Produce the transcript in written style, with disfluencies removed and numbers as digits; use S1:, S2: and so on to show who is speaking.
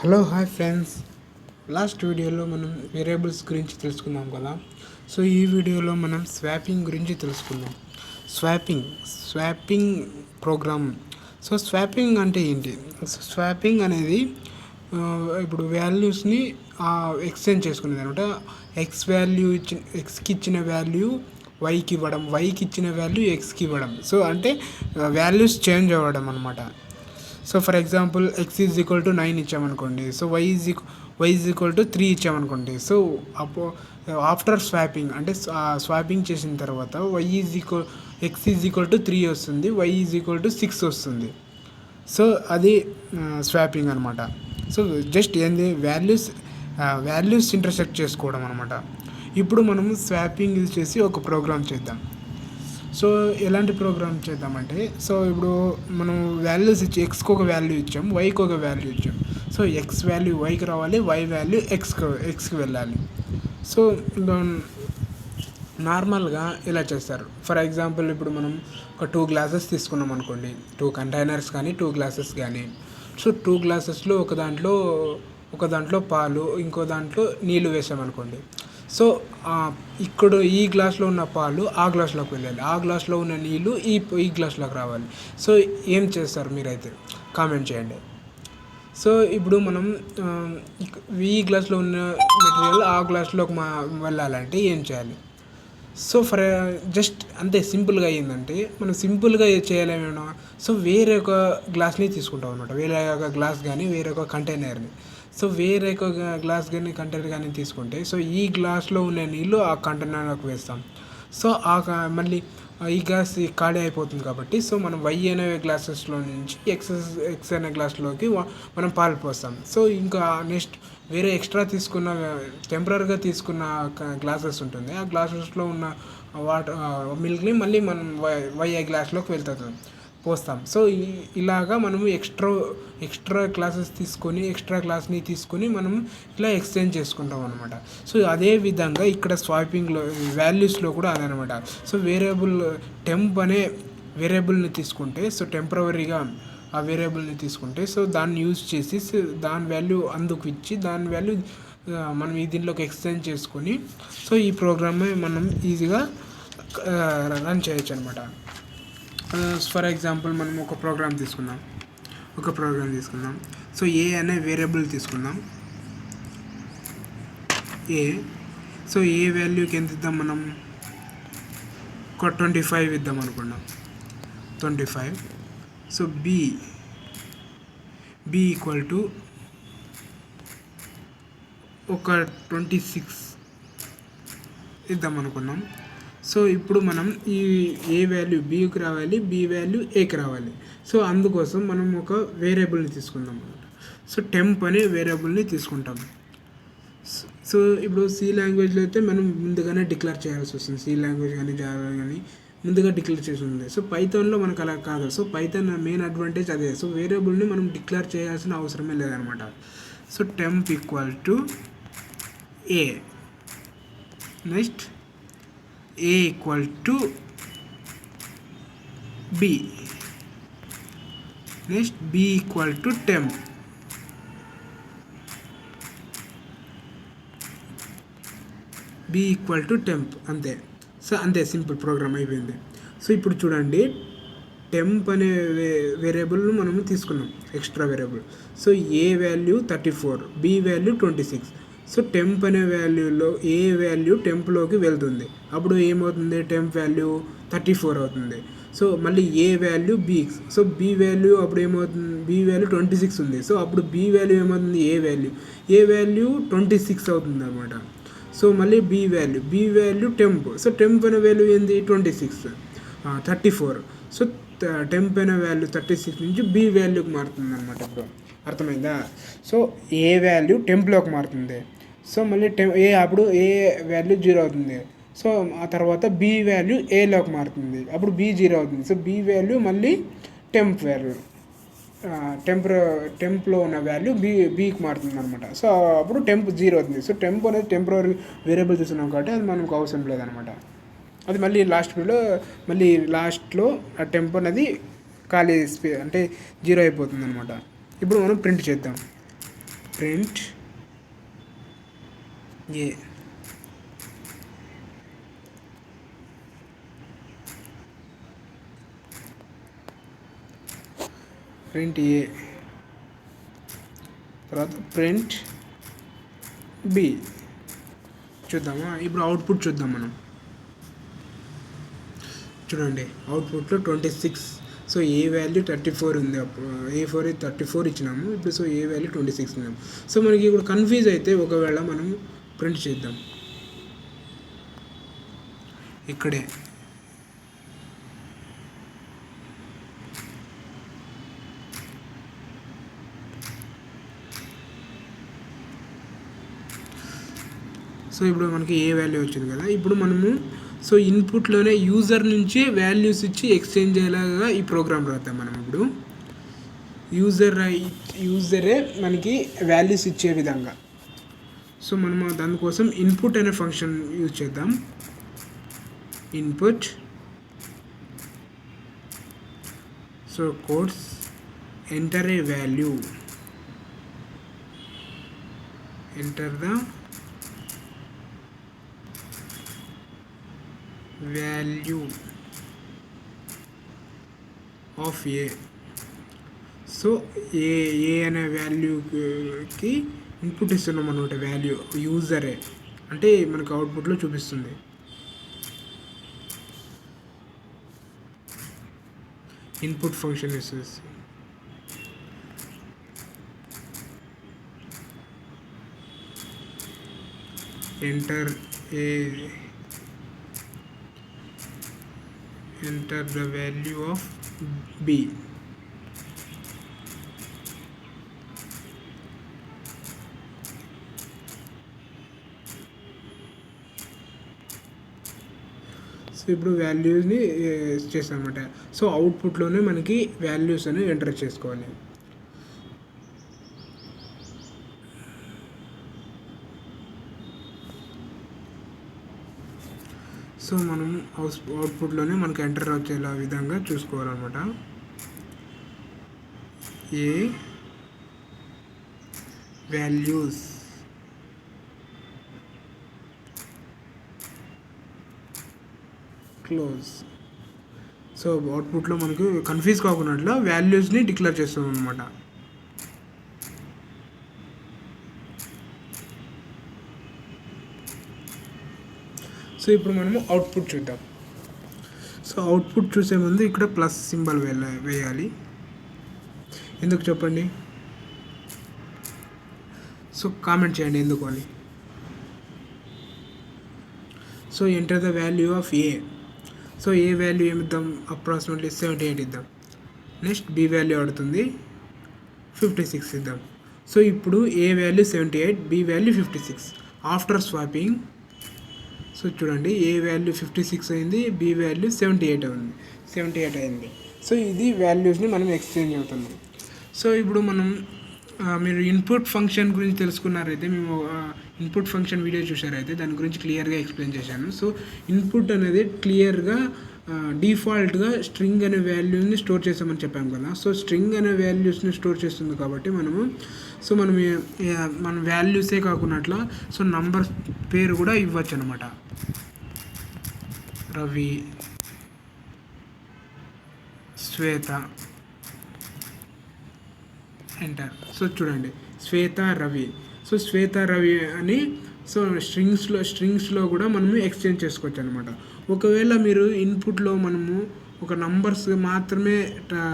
S1: Hello hi friends, last వీడియోలో మనం variables గురించి తెలుసుకున్నాం కదా. సో ఈ వీడియోలో మనం స్వాపింగ్ గురించి తెలుసుకుందాం. Swapping programme. సో స్వాపింగ్ అంటే ఏంటి? స్వాపింగ్ అనేది ఇప్పుడు వాల్యూస్ని ఎక్స్చేంజ్ చేసుకునేది అనమాట. ఎక్స్కి ఇచ్చిన వాల్యూ వైకి ఇవ్వడం, వైకి ఇచ్చిన వాల్యూ ఎక్స్కి ఇవ్వడం. సో అంటే వాల్యూస్ చేంజ్ అవ్వడం అనమాట. So for example x is equal to 9 ఇచ్చామనుకోండి, so y is equal to 3 ఇచ్చామనుకోండి. సో ఆఫ్టర్ స్వాపింగ్ అంటే స్వాపింగ్ చేసిన తర్వాత ఎక్స్ ఈజ్ ఈక్వల్ టు 3 వస్తుంది, వై ఈజ్ ఈక్వల్ టు 6 వస్తుంది. సో అది స్వాపింగ్ అనమాట. సో జస్ట్ ఏంది వాల్యూస్ ఇంటర్సెక్ట్ చేసుకోవడం అనమాట. ఇప్పుడు మనం స్వాపింగ్ యూజ్ చేసి ఒక ప్రోగ్రామ్ చేద్దాం. సో ఎలాంటి ప్రోగ్రామ్ చేద్దామంటే, సో ఇప్పుడు మనం వాల్యూస్ ఇచ్చి ఎక్స్కి ఒక వాల్యూ ఇచ్చాం, వైకి ఒక వాల్యూ ఇచ్చాం. సో ఎక్స్ వాల్యూ వైకి రావాలి, వై వాల్యూ ఎక్స్కి వెళ్ళాలి. సో నార్మల్గా ఇలా చేస్తారు. ఫర్ ఎగ్జాంపుల్ ఇప్పుడు మనం ఒక 2 గ్లాసెస్ తీసుకున్నాం అనుకోండి, 2 కంటైనర్స్ కానీ 2 గ్లాసెస్ కానీ. సో 2 గ్లాసెస్లో ఒక దాంట్లో పాలు, ఇంకో దాంట్లో నీళ్ళు వేసామనుకోండి. సో ఇక్కడ ఈ గ్లాస్లో ఉన్న పాలు ఆ గ్లాస్లోకి వెళ్ళాలి, ఆ గ్లాస్లో ఉన్న నీళ్ళు ఈ గ్లాస్లోకి రావాలి. సో ఏం చేస్తారు మీరైతే కామెంట్ చేయండి. సో ఇప్పుడు మనం ఈ గ్లాస్లో ఉన్న మెటీరియల్ ఆ గ్లాస్లోకి వెళ్ళాలంటే ఏం చేయాలి? సో జస్ట్ అంతే సింపుల్గా అయ్యిందంటే మనం సింపుల్గా చేయలేమేమో. సో వేరే ఒక గ్లాస్ని తీసుకుంటాం అనమాట, వేరే ఒక గ్లాస్ కానీ వేరే ఒక కంటైనర్ని. సో వేరే ఒక గ్లాస్ కానీ కంటైనర్ కానీ తీసుకుంటే, సో ఈ గ్లాస్లో ఉన్న నీళ్ళు ఆ కంటైనర్లోకి వేస్తాం. సో మళ్ళీ ఈ గ్లాస్ ఖాళీ అయిపోతుంది కాబట్టి, సో మనం వై అనే గ్లాసెస్లో నుంచి ఎక్స్ అనే గ్లాస్లోకి మనం పాలు పోస్తాం. సో ఇంకా నెక్స్ట్ వేరే ఎక్స్ట్రా తీసుకున్న టెంపరీగా తీసుకున్న గ్లాసెస్ ఉంటుంది, ఆ గ్లాసెస్లో ఉన్న మిల్క్ని మళ్ళీ మనం వై గ్లాస్లోకి పోస్తాం. సో ఇలాగా మనము ఎక్స్ట్రా గ్లాస్ని తీసుకొని మనం ఇలా ఎక్స్చేంజ్ చేసుకుంటాం అనమాట. సో అదే విధంగా ఇక్కడ స్వాపింగ్లో వాల్యూస్లో కూడా అదనమాట. సో టెంప్ అనే వేరియబుల్ని తీసుకుంటే, సో టెంపరవరీగా ఆ వేరియబుల్ని తీసుకుంటే, సో దాన్ని యూజ్ చేసి దాని వాల్యూ అందుకు ఇచ్చి దాని వాల్యూ మనం దీంట్లోకి ఎక్స్చేంజ్ చేసుకొని, సో ఈ ప్రోగ్రామ్ని మనం ఈజీగా రన్ చేయొచ్చు అనమాట. ఫర్ ఎగ్జాంపుల్ మనం ఒక ప్రోగ్రామ్ తీసుకుందాం. సో ఏ అనే వేరియబుల్ తీసుకుందాం, ఏ. సో ఏ వాల్యూకి ఎంత ఇద్దాం మనం? ఒక 25 ఇద్దాం అనుకున్నాం, 25. సో బి ఈక్వల్ టు ఒక 26 ఇద్దాం అనుకున్నాం. సో ఇప్పుడు మనం ఈ ఏ వాల్యూ బికి రావాలి, బి వాల్యూ ఏకి రావాలి. సో అందుకోసం మనం ఒక వేరియబుల్ని తీసుకుందాం అన్నమాట. సో టెంప్ అనే వేరియబుల్ని తీసుకుంటాం. సో ఇప్పుడు సి లాంగ్వేజ్లో అయితే మనం ముందుగానే డిక్లేర్ చేయాల్సి వస్తుంది, సి లాంగ్వేజ్ కానీ జావా కానీ ముందుగా డిక్లేర్ చేసి ఉంది. సో పైథాన్లో మనకు అలా కాదు. సో పైథాన్ మెయిన్ అడ్వాంటేజ్ అదే. సో వేరియబుల్ని మనం డిక్లేర్ చేయాల్సిన అవసరమే లేదనమాట. So temp equal to A, next a equal to b, next b equal to temp, b equal to temp. అంతే. సో అంతే, సింపుల్ ప్రోగ్రామ్ అయిపోయింది. సో ఇప్పుడు చూడండి, టెంప్ అనే వేరియబుల్ను మనము తీసుకున్నాం, extra variable. So a value 34, b value 26. So temp అనే వాల్యూలో ఏ వాల్యూ టెంప్లోకి వెళ్తుంది, అప్పుడు ఏమవుతుంది? టెంప్ వాల్యూ 34 అవుతుంది. సో మళ్ళీ a value b, so b value అప్పుడు ఏమవుతుంది? బి వాల్యూ 26 ఉంది. సో అప్పుడు బి వాల్యూ ఏమవుతుంది? ఏ వాల్యూ 26 అవుతుంది అనమాట. సో మళ్ళీ B value temp. So temp అనే వాల్యూ ఏంది? 34. సో టెంప్ అనే వాల్యూ 36 నుంచి బి వాల్యూకి మారుతుంది అనమాట. ఇప్పుడు అర్థమైందా? సో ఏ వాల్యూ టెంప్లోకి మారుతుంది. సో మళ్ళీ అప్పుడు ఏ వాల్యూ 0 అవుతుంది. సో ఆ తర్వాత బి వాల్యూ ఏలోకి మారుతుంది, అప్పుడు బి 0 అవుతుంది. సో బి వాల్యూ మళ్ళీ టెంప్ వాల్యూ టెంప్లో ఉన్న వాల్యూ బీకి మారుతుంది అనమాట. సో అప్పుడు టెంప్ 0 అవుతుంది. సో టెంప్ అనేది టెంపరీ వేరియబుల్ తీసుకున్నాం కాబట్టి అది మనకు అవసరం లేదనమాట. అది మళ్ళీ లాస్ట్లో ఆ టెంప్ అనేది ఖాళీ అంటే 0 అయిపోతుంది అనమాట. ఇప్పుడు మనం ప్రింట్ చేద్దాం. ప్రింట్ ఏ. ప్రింట్ ఏ తర్వాత ప్రింట్ బి. చూద్దామా ఇప్పుడు అవుట్పుట్ చూద్దాం మనం. చూడండి అవుట్పుట్లో 26. సో ఏ వాల్యూ 34 ఉంది. A4 34 ఇచ్చినాము. ఇప్పుడు సో ఏ వాల్యూ 26 ఇచ్చినాము. సో మనకి ఇప్పుడు కన్ఫ్యూజ్ అయితే ఒకవేళ మనం ప్రింట్ చేద్దాం ఇక్కడే. సో ఇప్పుడు మనకి ఏ వాల్యూ వచ్చింది కదా. ఇప్పుడు మనము సో ఇన్పుట్లోనే యూజర్ నుంచి వాల్యూస్ ఇచ్చి ఎక్స్చేంజ్ అయ్యేలాగా ఈ ప్రోగ్రామ్ రాద్దాం మనం. ఇప్పుడు యూజరే మనకి వాల్యూస్ ఇచ్చే విధంగా. సో మనము దానికోసం ఇన్పుట్ అనే ఫంక్షన్ యూజ్ చేద్దాం. Input so codes enter a value, enter the value of a. So a అనే వాల్యూకి ఇన్పుట్ ఇస్తున్నాం అనమాట. వాల్యూ యూజరే అంటే మనకు అవుట్పుట్లో చూపిస్తుంది. ఇన్పుట్ ఫంక్షన్ ఇస్తుంది. enter the value of b. So ఇప్పుడు వాల్యూస్ని చేస్తామన్నమాట. సో అవుట్పుట్లోనే మనకి వాల్యూస్ అని ఎంటర్ చేసుకోవాలి. సో మనం అవుట్పుట్లోనే మనకి ఎంటర్ వచ్చేలా విధంగా చూసుకోవాలన్నమాట. ఏ వాల్యూస్ క్లోజ్. సో అవుట్పుట్లో మనకు కన్ఫ్యూజ్ కాకున్నట్లు వాల్యూస్ని డిక్లేర్ చేస్తాం అనమాట. సో ఇప్పుడు మనము అవుట్పుట్ చూద్దాం. సో అవుట్పుట్ చూసే ముందు ఇక్కడ ప్లస్ సింబల్ వేయాలి. ఎందుకు చెప్పండి? సో కామెంట్ చేయండి ఎందుకు అని. So enter the value of a. So a value ఏమిద్దాం? అప్రాక్సిమేట్లీ 78 ఇద్దాం. నెక్స్ట్ బి వాల్యూ అడుగుతుంది, 56 ఇద్దాం. సో ఇప్పుడు a value 78, b value 56. After swapping so చూడండి ఏ వాల్యూ 56 అయింది, బి వాల్యూ 78 అయింది. సో ఇది వాల్యూస్ని మనం ఎక్స్చేంజ్ అవుతున్నాం. సో ఇప్పుడు మనం మీరు ఇన్పుట్ ఫంక్షన్ గురించి తెలుసుకున్నారైతే, మేము ఇన్పుట్ ఫంక్షన్ వీడియో చూసారైతే దాని గురించి క్లియర్గా ఎక్స్ప్లెయిన్ చేశాను. సో ఇన్పుట్ అనేది క్లియర్గా డిఫాల్ట్గా స్ట్రింగ్ అనే వాల్యూని స్టోర్ చేస్తామని చెప్పాము కదా. సో స్ట్రింగ్ అనే వాల్యూస్ని స్టోర్ చేస్తుంది కాబట్టి మన వాల్యూసే కాకున్నట్లా సో నంబర్ పేరు కూడా ఇవ్వచ్చు అనమాట. రవి, శ్వేత, ఎంటర్. సో చూడండి శ్వేత రవి. సో శ్వేత రవి అని సో స్ట్రింగ్స్లో కూడా మనము ఎక్స్చేంజ్ చేసుకోవచ్చు అనమాట. ఒకవేళ మీరు ఇన్పుట్లో మనము ఒక నంబర్స్ మాత్రమే